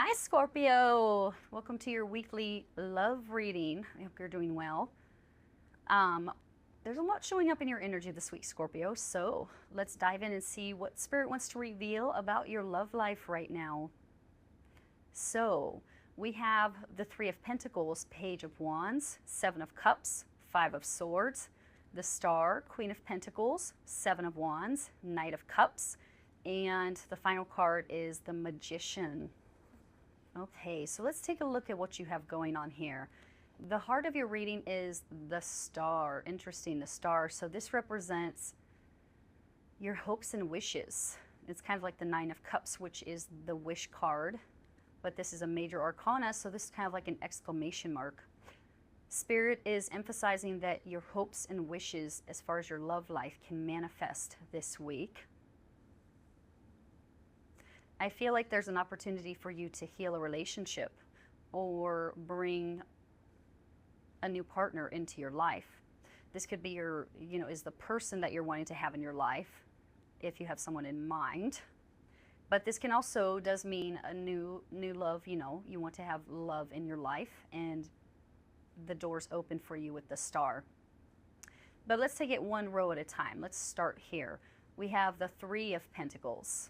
Hi, Scorpio. Welcome to your weekly love reading. I hope you're doing well. Um, there's a lot showing up in your energy this week, Scorpio. So let's dive in and see what Spirit wants to reveal about your love life right now. So we have the Three of Pentacles, Page of Wands, Seven of Cups, Five of Swords, the Star, Queen of Pentacles, Seven of Wands, Knight of Cups, and the final card is the Magician. Okay, so let's take a look at what you have going on here. The heart of your reading is the Star. Interesting, the Star. So this represents your hopes and wishes. It's kind of like the Nine of Cups, which is the wish card. But this is a major arcana, so this is kind of like an exclamation mark. Spirit is emphasizing that your hopes and wishes as far as your love life can manifest this week. I feel like there's an opportunity for you to heal a relationship or bring a new partner into your life. This could be your, is the person that you're wanting to have in your life, if you have someone in mind. But this can also does mean a new love, you want to have love in your life and the door's open for you with the Star. But let's take it one row at a time. Let's start here. We have the Three of Pentacles,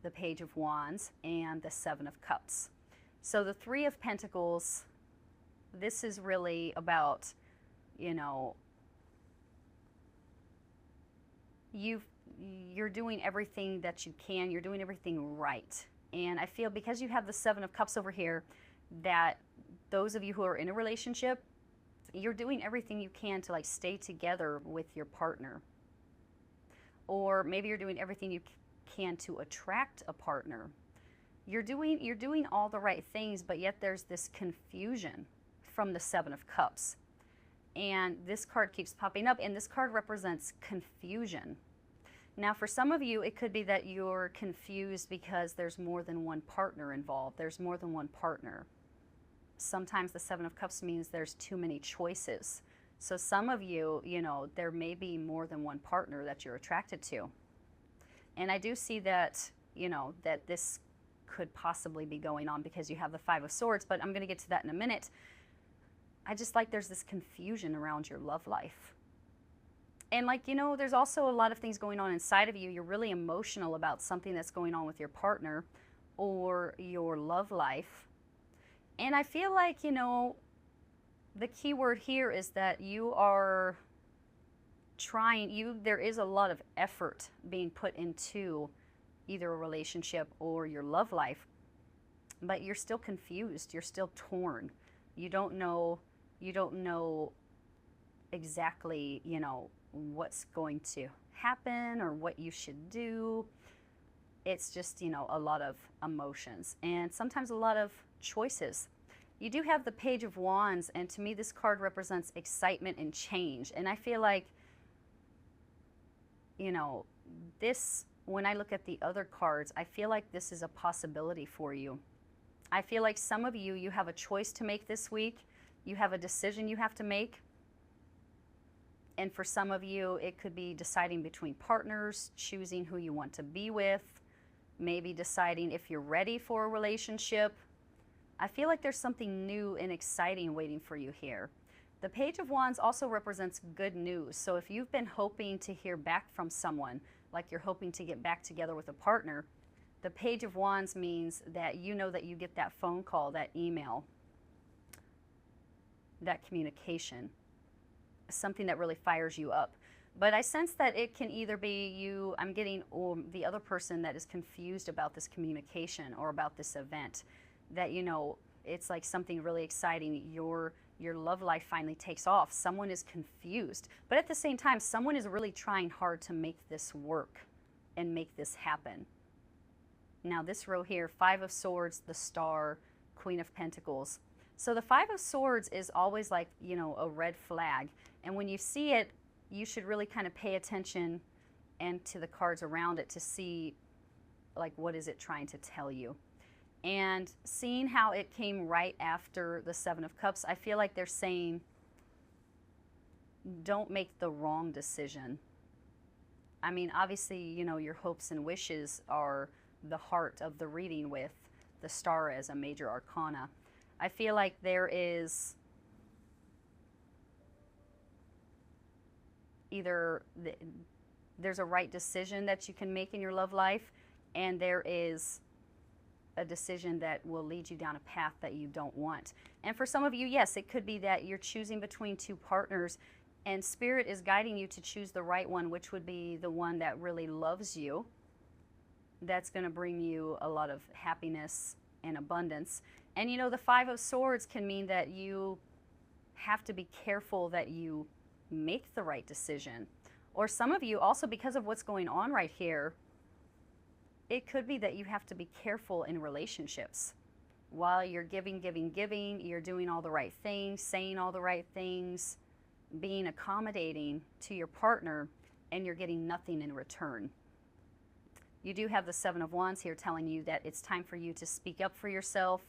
the Page of Wands, and the Seven of Cups. So the Three of Pentacles, this is really about, you're doing everything that you can. You're doing everything right. And I feel because you have the Seven of Cups over here, that those of you who are in a relationship, you're doing everything you can to stay together with your partner. Or maybe you're doing everything you can to attract a partner. You're doing all the right things, but yet there's this confusion from the Seven of Cups. And this card keeps popping up, and this card represents confusion. Now, for some of you, it could be that you're confused because there's more than one partner involved. There's more than one partner. Sometimes the Seven of Cups means there's too many choices. So some of you, there may be more than one partner that you're attracted to. And I do see that, that this could possibly be going on because you have the Five of Swords, but I'm going to get to that in a minute. I just there's this confusion around your love life. And there's also a lot of things going on inside of you. You're really emotional about something that's going on with your partner or your love life. And I feel like, the key word here is that you are there is a lot of effort being put into either a relationship or your love life, but you're still confused. You're still torn. You don't know exactly, what's going to happen or what you should do. It's just, a lot of emotions and sometimes a lot of choices. You do have the Page of Wands, and to me this card represents excitement and change. And I feel like, this, when I look at the other cards, I feel like this is a possibility for you. I feel like some of you, you have a choice to make this week. You have a decision you have to make. And for some of you, it could be deciding between partners, choosing who you want to be with, maybe deciding if you're ready for a relationship. I feel like there's something new and exciting waiting for you here. The Page of Wands also represents good news. So if you've been hoping to hear back from someone, like you're hoping to get back together with a partner, the Page of Wands means that that you get that phone call, that email, that communication, something that really fires you up. But I sense that it can either be I'm getting, or the other person that is confused about this communication or about this event, that it's like something really exciting. Your love life finally takes off. Someone is confused, but at the same time, someone is really trying hard to make this work and make this happen. Now this row here, Five of Swords, the Star, Queen of Pentacles. So the Five of Swords is always a red flag. And when you see it, you should really kind of pay attention and to the cards around it to see what is it trying to tell you. And seeing how it came right after the Seven of Cups, I feel like they're saying, don't make the wrong decision. I mean, obviously, your hopes and wishes are the heart of the reading with the Star as a major arcana. I feel like there's a right decision that you can make in your love life, and there is a decision that will lead you down a path that you don't want. And for some of you, yes, it could be that you're choosing between two partners, and Spirit is guiding you to choose the right one, which would be the one that really loves you, that's going to bring you a lot of happiness and abundance. And you know, the Five of Swords can mean that you have to be careful that you make the right decision. Or some of you also, because of what's going on right here, it could be that you have to be careful in relationships. While you're giving, you're doing all the right things, saying all the right things, being accommodating to your partner, and you're getting nothing in return. You do have the Seven of Wands here telling you that it's time for you to speak up for yourself,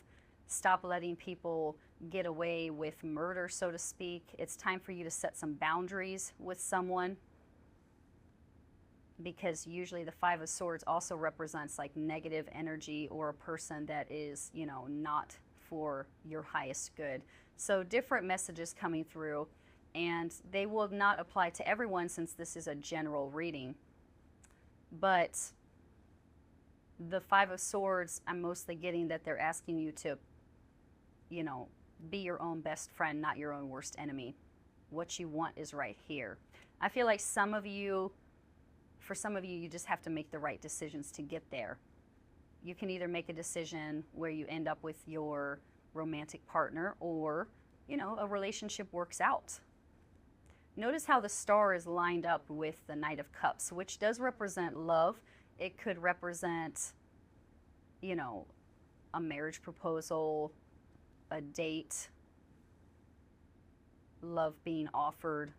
stop letting people get away with murder, so to speak. It's time for you to set some boundaries with someone, because usually the Five of Swords also represents like negative energy or a person that is, you know, not for your highest good. So different messages coming through, and they will not apply to everyone since this is a general reading. But the Five of Swords, I'm mostly getting that they're asking you to, you know, be your own best friend, not your own worst enemy. What you want is right here. I feel like for some of you, you just have to make the right decisions to get there. You can either make a decision where you end up with your romantic partner, or, you know, a relationship works out. Notice how the Star is lined up with the Knight of Cups, which does represent love. It could represent, you know, a marriage proposal, a date, love being offered.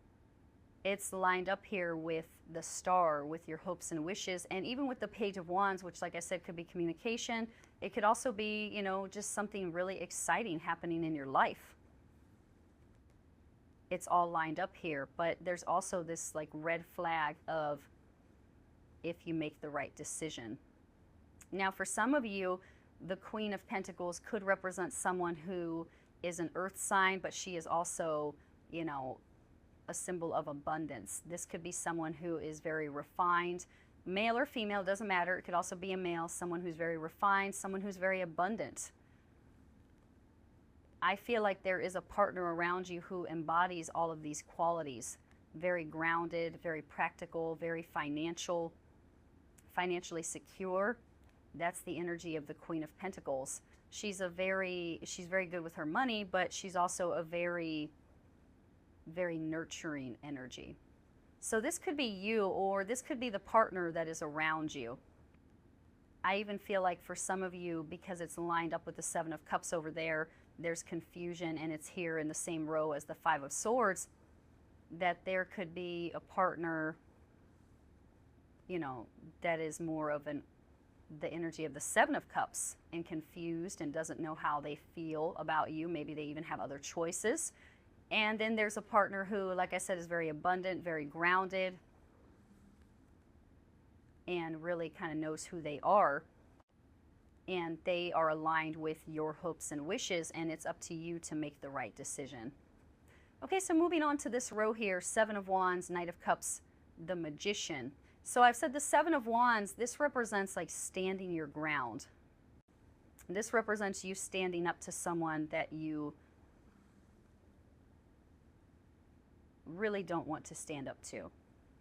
It's lined up here with the Star, with your hopes and wishes, and even with the Page of Wands, which, like I said, could be communication. It could also be, you know, just something really exciting happening in your life. It's all lined up here, but there's also this like red flag of if you make the right decision. Now, for some of you, the Queen of Pentacles could represent someone who is an earth sign, but she is also, you know, a symbol of abundance. This could be someone who is very refined, male or female, doesn't matter. It could also be a male, someone who's very refined, someone who's very abundant. I feel like there is a partner around you who embodies all of these qualities. Very grounded, very practical, very financially secure. That's the energy of the Queen of Pentacles. She's very good with her money, but she's also a very nurturing energy. So this could be you, or this could be the partner that is around you. I even feel like for some of you, because it's lined up with the Seven of Cups over there, there's confusion, and it's here in the same row as the Five of Swords, that there could be a partner, you know, that is more of the energy of the Seven of Cups, and confused and doesn't know how they feel about you. Maybe they even have other choices. And then there's a partner who, like I said, is very abundant, very grounded, and really kind of knows who they are. And they are aligned with your hopes and wishes, and it's up to you to make the right decision. Okay, so moving on to this row here, Seven of Wands, Knight of Cups, the Magician. So I've said the Seven of Wands, this represents like standing your ground. This represents you standing up to someone that you really don't want to stand up to.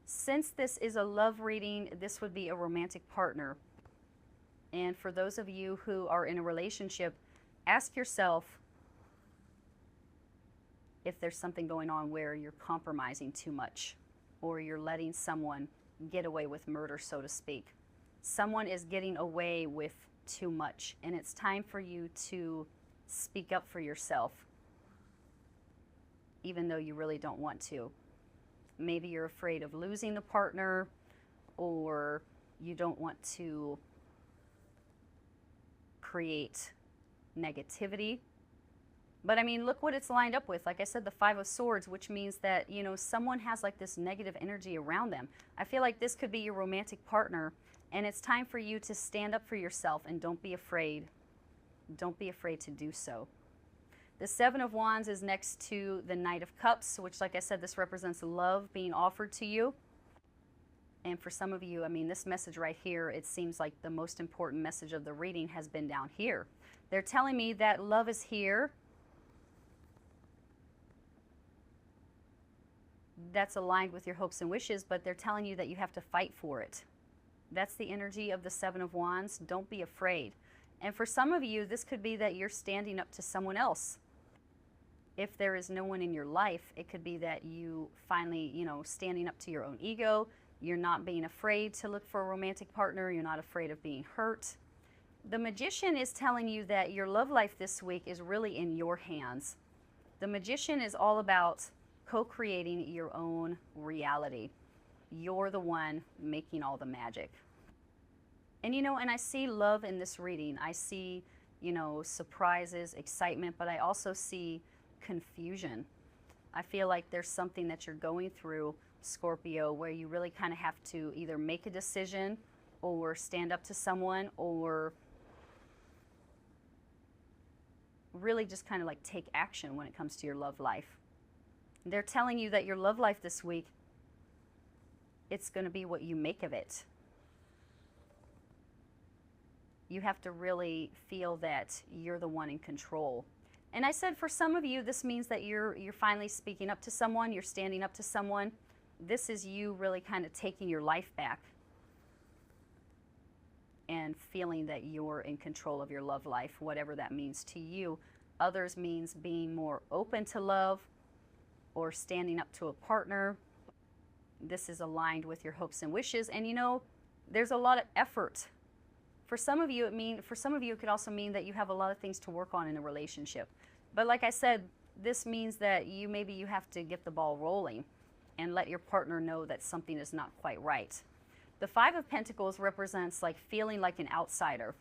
Since this is a love reading, this would be a romantic partner. And for those of you who are in a relationship, ask yourself if there's something going on where you're compromising too much, or you're letting someone get away with murder, so to speak. Someone is getting away with too much, and it's time for you to speak up for yourself, even though you really don't want to. Maybe you're afraid of losing the partner, or you don't want to create negativity. But I mean, look what it's lined up with. Like I said, the Five of Swords, which means that, you know, someone has like this negative energy around them. I feel like this could be your romantic partner, and it's time for you to stand up for yourself, and don't be afraid Don't be afraid to do so. The Seven of Wands is next to the Knight of Cups, which, like I said, this represents love being offered to you. And for some of you, I mean, this message right here, it seems like the most important message of the reading has been down here. They're telling me that love is here. That's aligned with your hopes and wishes, but they're telling you that you have to fight for it. That's the energy of the Seven of Wands. Don't be afraid. And for some of you, this could be that you're standing up to someone else. If there is no one in your life, it could be that you finally, standing up to your own ego. You're not being afraid to look for a romantic partner. You're not afraid of being hurt. The Magician is telling you that your love life this week is really in your hands. The Magician is all about co-creating your own reality. You're the one making all the magic. And and I see love in this reading. I see, surprises, excitement, but I also see confusion. I feel like there's something that you're going through, Scorpio, where you really kind of have to either make a decision or stand up to someone, or really just kind of like take action when it comes to your love life. They're telling you that your love life this week, it's going to be what you make of it. You have to really feel that you're the one in control. And I said for some of you, this means that you're finally speaking up to someone, you're standing up to someone. This is you really kind of taking your life back and feeling that you're in control of your love life, whatever that means to you. Others means being more open to love or standing up to a partner. This is aligned with your hopes and wishes. And there's a lot of effort. For some of you, it could also mean that you have a lot of things to work on in a relationship. But like I said, this means that maybe you have to get the ball rolling and let your partner know that something is not quite right. The Five of Pentacles represents like feeling like an outsider,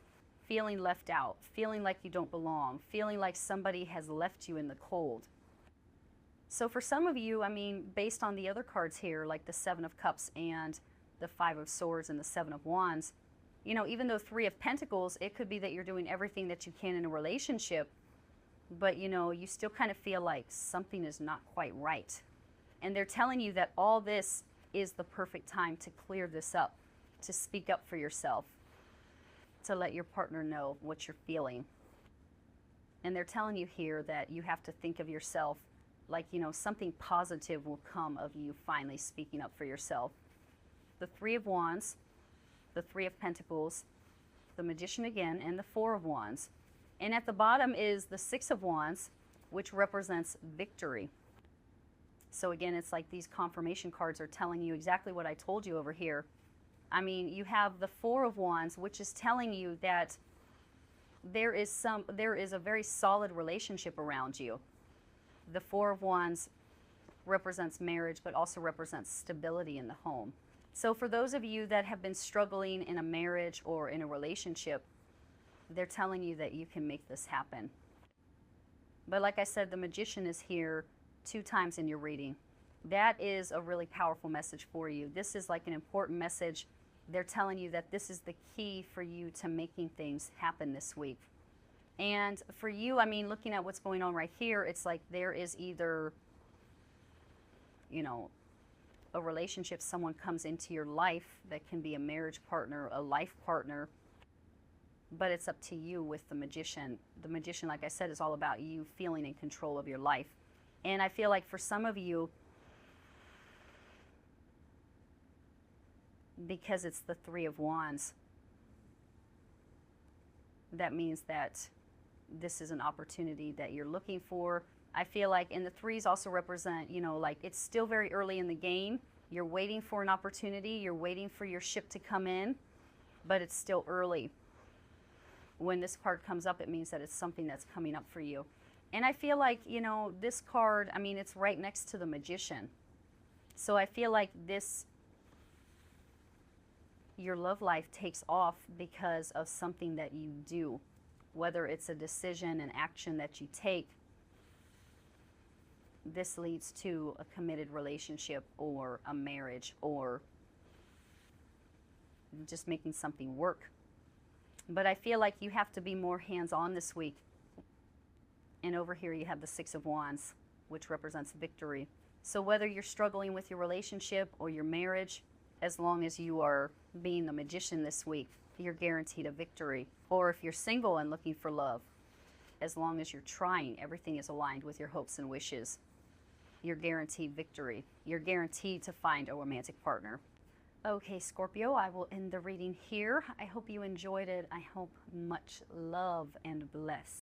feeling left out, feeling like you don't belong, feeling like somebody has left you in the cold. So for some of you, based on the other cards here, like the Seven of Cups and the Five of Swords and the Seven of Wands, even though Three of Pentacles, it could be that you're doing everything that you can in a relationship, but you still kind of feel like something is not quite right. And they're telling you that all this is the perfect time to clear this up, to speak up for yourself, to let your partner know what you're feeling. And they're telling you here that you have to think of yourself like, something positive will come of you finally speaking up for yourself. The Three of Wands, the Three of Pentacles, the Magician again, and the Four of Wands. And at the bottom is the Six of Wands, which represents victory. So again, it's like these confirmation cards are telling you exactly what I told you over here. You have the Four of Wands, which is telling you that there is a very solid relationship around you. The Four of Wands represents marriage, but also represents stability in the home. So for those of you that have been struggling in a marriage or in a relationship, they're telling you that you can make this happen. But like I said, the Magician is here 2 times in your reading. That is a really powerful message for you. This is like an important message. They're telling you that this is the key for you to making things happen this week. And for you, looking at what's going on right here, it's like there is either, a relationship, someone comes into your life that can be a marriage partner, a life partner, but it's up to you with the Magician. The Magician, like I said, is all about you feeling in control of your life. And I feel like for some of you, because it's the Three of Wands, that means that this is an opportunity that you're looking for. I feel like, and the threes also represent, like it's still very early in the game. You're waiting for an opportunity. You're waiting for your ship to come in, but it's still early. When this card comes up, it means that it's something that's coming up for you. And I feel like, this card, it's right next to the Magician. So I feel like your love life takes off because of something that you do, whether it's a decision, an action that you take. This leads to a committed relationship or a marriage or just making something work. But I feel like you have to be more hands-on this week. And over here you have the Six of Wands, which represents victory. So whether you're struggling with your relationship or your marriage, as long as you are being the magician this week, you're guaranteed a victory. Or if you're single and looking for love, as long as you're trying, everything is aligned with your hopes and wishes. You're guaranteed victory. You're guaranteed to find a romantic partner. Okay, Scorpio, I will end the reading here. I hope you enjoyed it. I hope much love and bless.